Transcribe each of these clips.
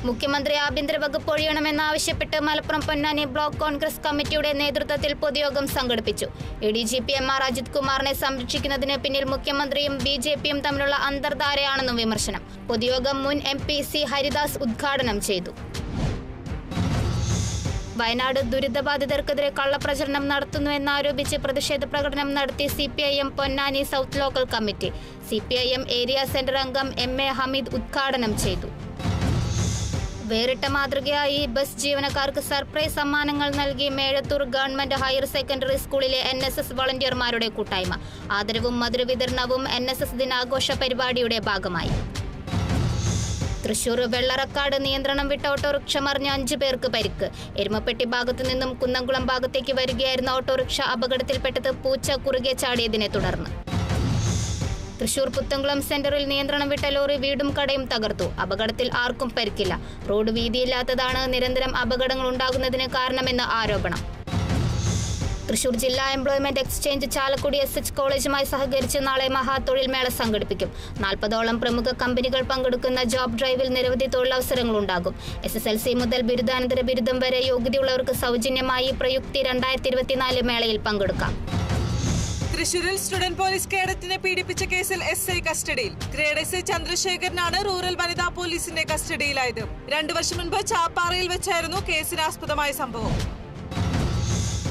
മുഖ്യമന്ത്രി ആഭ്യന്തര വകുപ്പ് ഒഴിയണമെന്നാവശ്യപ്പെട്ട് മലപ്പുറം പൊന്നാനി ബ്ലോക്ക് കോൺഗ്രസ് കമ്മിറ്റിയുടെ നേതൃത്വത്തിൽ പൊതുയോഗം സംഘടിപ്പിച്ചു. ADGP MR അജിത് കുമാറിനെ സംരക്ഷിക്കുന്നതിന് പിന്നിൽ മുഖ്യമന്ത്രിയും BJPയും തമ്മിലുള്ള അന്തർധാരയാണെന്നും വിമർശനം. പൊതുയോഗം മുൻ MP C ഹരിദാസ് ഉദ്ഘാടനം ചെയ്തു. വയനാട് ദുരിതബാധിതർക്കെതിരെ കള്ളപ്രചരണം നടത്തുന്നുവെന്നാരോപിച്ച് പ്രതിഷേധ പ്രകടനം നടത്തി CPIM Ponnani south local committee. CPIM area centre അംഗം MA ഹമീദ് ഉദ്ഘാടനം ചെയ്തു. വേറിട്ട മാതൃകയായി ബസ് ജീവനക്കാർക്ക് സർപ്രൈസ് സമ്മാനങ്ങൾ നൽകി മേഴത്തൂർ ഗവൺമെന്റ് ഹയർ സെക്കൻഡറി സ്കൂളിലെ NSS വളണ്ടിയർമാരുടെ കൂട്ടായ്മ. ആദരവും മധുരവിതരണവും NSS ദിനാഘോഷ പരിപാടിയുടെ ഭാഗമായി. തൃശൂർ വെള്ളറക്കാട് നിയന്ത്രണം വിട്ട ഓട്ടോറിക്ഷ മറിഞ്ഞ് 5 പേർക്ക് പരിക്ക്. എരുമപ്പെട്ടി ഭാഗത്തു നിന്നും കുന്നംകുളം ഭാഗത്തേക്ക് വരികയായിരുന്ന ഓട്ടോറിക്ഷ അപകടത്തിൽപ്പെട്ടത് പൂച്ച കുറുകെ ചാടിയതിനെ തുടർന്ന്. തൃശൂർ പുത്തംകുളം സെന്ററിൽ നിയന്ത്രണം വിട്ട ലോറി വീടും കടയും തകർത്തു. അപകടത്തിൽ ആർക്കും പരിക്കില്ല. റോഡ് വീതിയില്ലാത്തതാണ് നിരന്തരം അപകടങ്ങൾ ഉണ്ടാകുന്നതിന് കാരണമെന്ന് ആരോപണം. തൃശൂർ ജില്ലാ എംപ്ലോയ്മെന്റ് എക്സ്ചേഞ്ച് ചാലക്കുടി SH കോളേജുമായി സഹകരിച്ച് നാളെ മഹാതൊഴിൽ മേള സംഘടിപ്പിക്കും. 40ഓളം പ്രമുഖ കമ്പനികൾ പങ്കെടുക്കുന്ന ജോബ് ഡ്രൈവിൽ നിരവധി തൊഴിലവസരങ്ങളുണ്ടാകും. SSLC മുതൽ ബിരുദാനന്തര ബിരുദം വരെ യോഗ്യതയുള്ളവർക്ക് സൗജന്യമായി പ്രയുക്തി 2024 മേളയിൽ പങ്കെടുക്കാം. തൃശൂരിൽ സ്റ്റുഡന്റ് പോലീസ് കേഡറ്റിനെ പീഡിപ്പിച്ച കേസിൽ SI കസ്റ്റഡിയിൽ. ഗ്രേഡ് SI ചന്ദ്രശേഖരനാണ് റൂറൽ വനിതാ പോലീസിന്റെ കസ്റ്റഡിയിലായത്. 2 വർഷം മുൻപ് ചാപ്പാറയിൽ വെച്ചായിരുന്നു കേസിനാസ്പദമായ സംഭവം.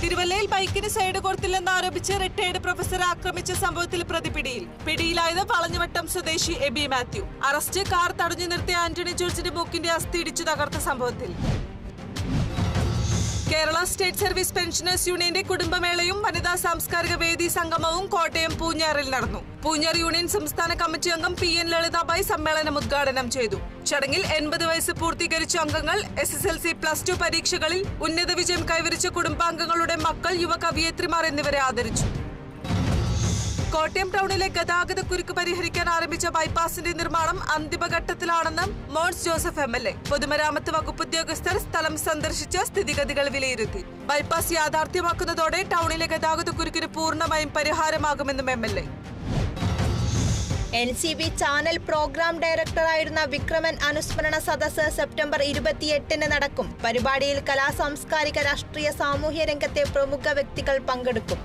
തിരുവല്ലയിൽ ബൈക്കിന് സൈഡ് കൊടുത്തില്ലെന്നാരോപിച്ച് റിട്ടയർഡ് പ്രൊഫസറെ ആക്രമിച്ച സംഭവത്തിൽ പ്രതി പിടിയിലായത് വളഞ്ഞവട്ടം സ്വദേശി എബി മാത്യു. അറസ്റ്റ് കാർ തടഞ്ഞു നിർത്തിയ ആന്റണി ജോർജിന്റെ മൂക്കിന്റെ അസ്ഥി ഇടിച്ചു തകർത്ത സംഭവത്തിൽ. കേരള സ്റ്റേറ്റ് സർവീസ് പെൻഷനേഴ്സ് യൂണിയന്റെ കുടുംബമേളയും വനിതാ സാംസ്കാരിക വേദി സംഗമവും കോട്ടയം പൂഞ്ഞാറിൽ നടന്നു. പൂഞ്ഞാർ യൂണിയൻ സംസ്ഥാന കമ്മിറ്റി അംഗം PN ലളിതാബായി സമ്മേളനം ഉദ്ഘാടനം ചെയ്തു. ചടങ്ങിൽ 80 വയസ്സ് പൂർത്തീകരിച്ച അംഗങ്ങൾ, SSLC +2 പരീക്ഷകളിൽ ഉന്നത വിജയം കൈവരിച്ച കുടുംബാംഗങ്ങളുടെ മക്കൾ, യുവ കവിയത്രിമാർ എന്നിവരെ ആദരിച്ചു. കോട്ടയം ടൗണിലെ ഗതാഗതക്കുരുക്ക് പരിഹരിക്കാൻ ആരംഭിച്ച ബൈപ്പാസിന്റെ നിർമ്മാണം അന്തിമഘട്ടത്തിലാണെന്ന് മോൻസ് ജോസഫ് MLA. പൊതുമരാമത്ത് വകുപ്പ് ഉദ്യോഗസ്ഥർ സ്ഥലം സന്ദർശിച്ച് സ്ഥിതിഗതികൾ വിലയിരുത്തി. ബൈപ്പാസ് യാഥാർത്ഥ്യമാക്കുന്നതോടെ ടൗണിലെ ഗതാഗതക്കുരുക്കിന് പൂർണ്ണമായും പരിഹാരമാകുമെന്നും MLA. NCB ചാനൽ പ്രോഗ്രാം ഡയറക്ടറായിരുന്ന വിക്രമൻ അനുസ്മരണ സദസ്സ് സെപ്റ്റംബർ 28 നടക്കും. പരിപാടിയിൽ കലാ സാംസ്കാരിക രാഷ്ട്രീയ സാമൂഹ്യ രംഗത്തെ പ്രമുഖ വ്യക്തികൾ പങ്കെടുക്കും.